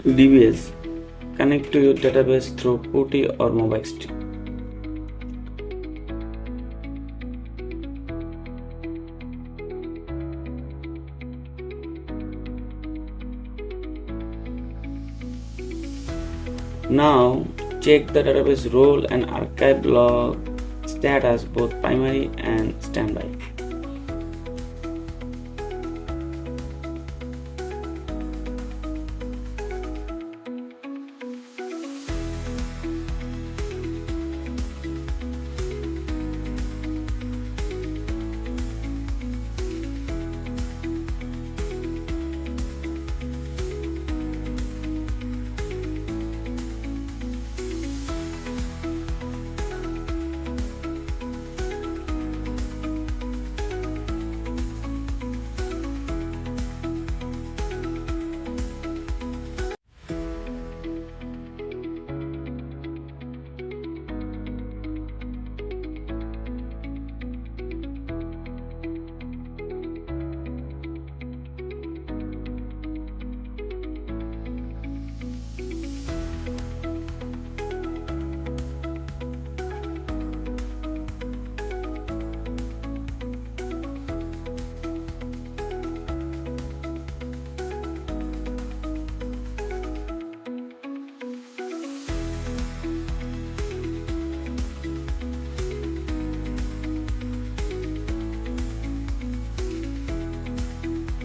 DBAs connect to your database through PuTTY or MobiXT. Now check the database role and archive log status, both primary and standby.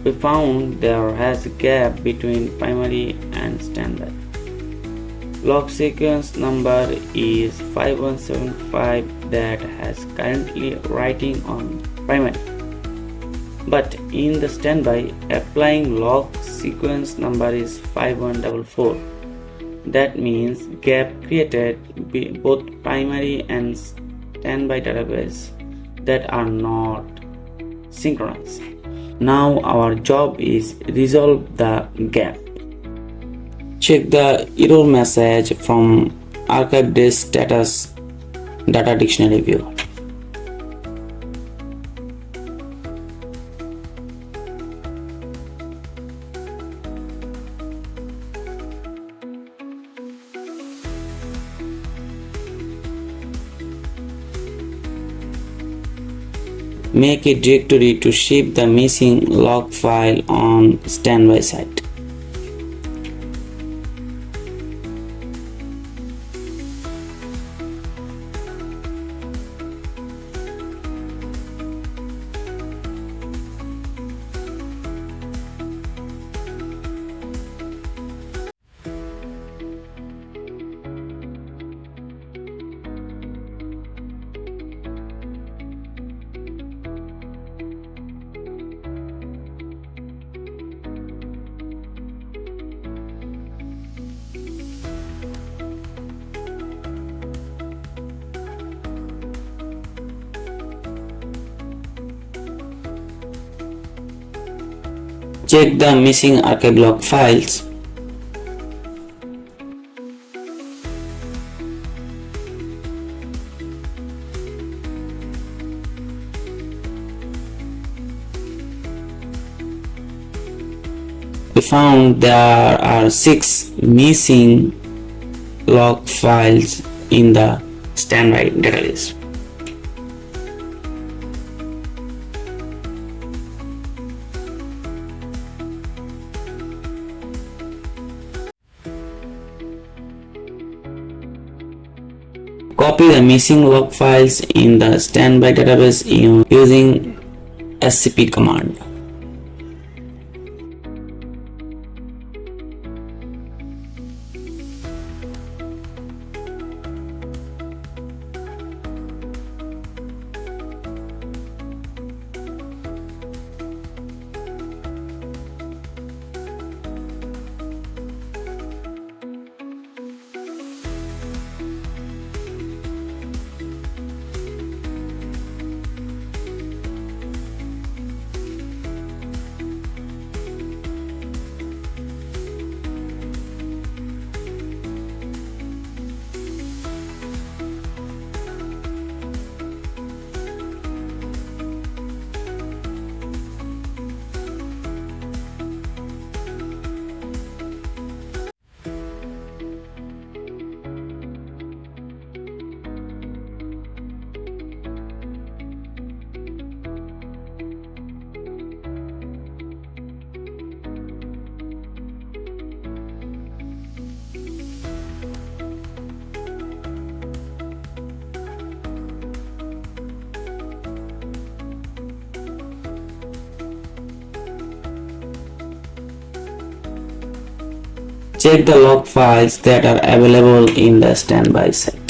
We found there has a gap between primary and standby. Log sequence number is 5175 that has currently writing on primary. But in the standby, applying log sequence number is 5144. That means gap created both primary and standby database that are not synchronized. Now our job is resolve the gap. Check the error message from archive disk status data dictionary view. Make a directory to ship the missing log file on standby site. Check the missing archivelog files. We found there are 6 missing log files in the standby database. Copy the missing log files in the standby database using scp command. check the log files that are available in the standby set.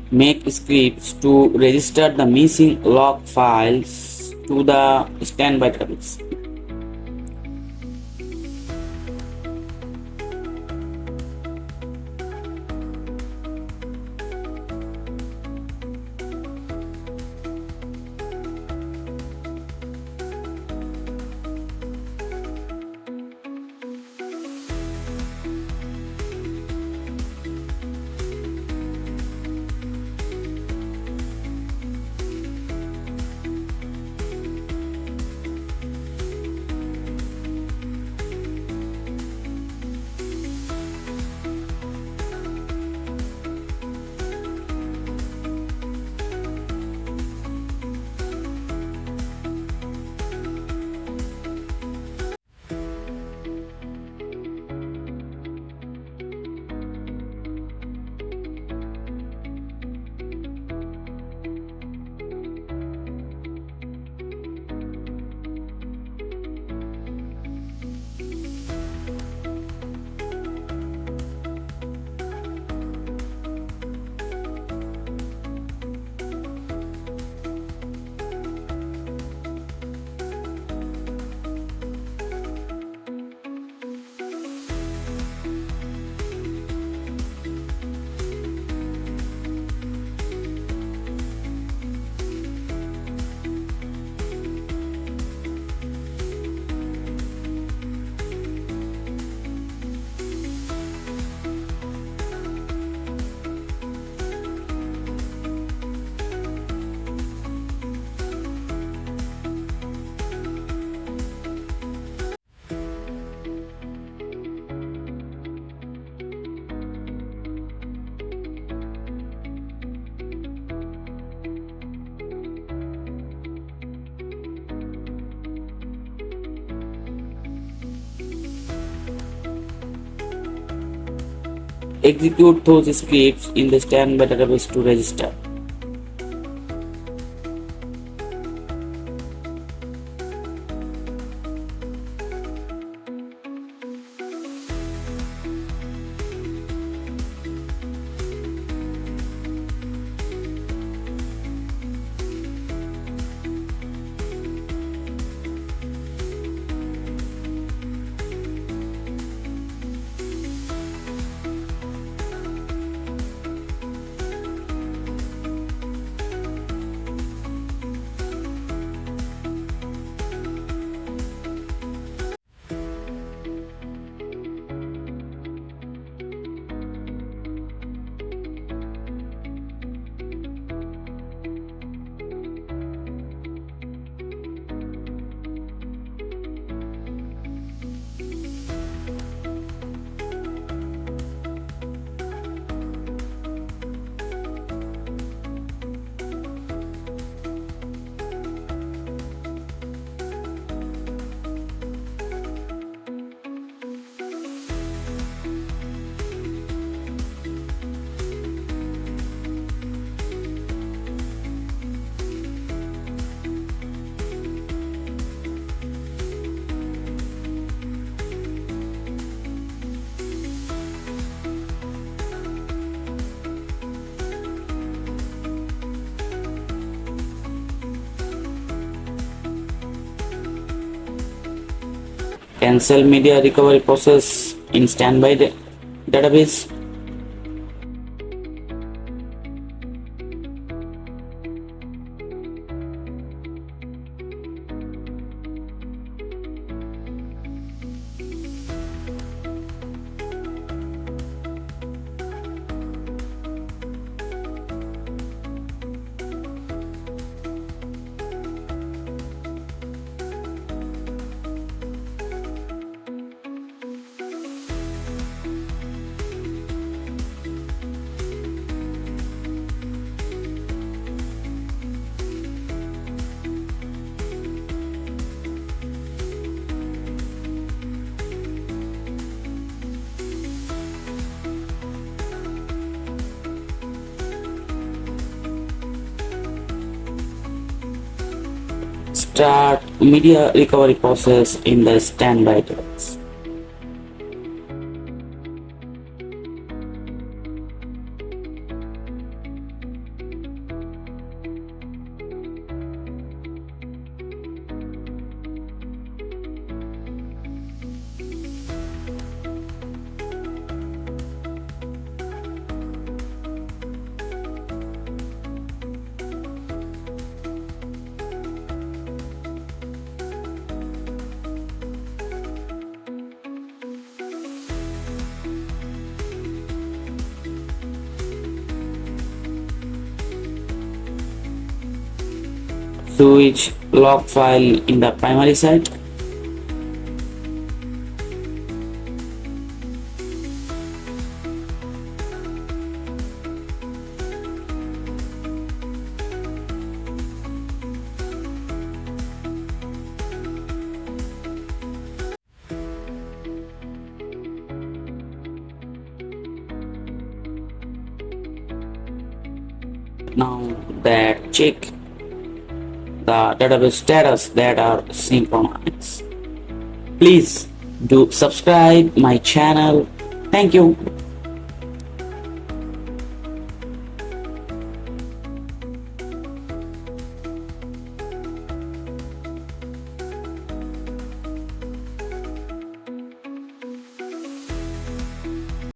Make scripts to register the missing log files to the standby database. Execute those scripts in the standby database to register. cancel media recovery process in standby database. Start media recovery process in the standby database. Switch log file in the primary site. Now that check the database status that are synchronized. Please do subscribe my channel. Thank you.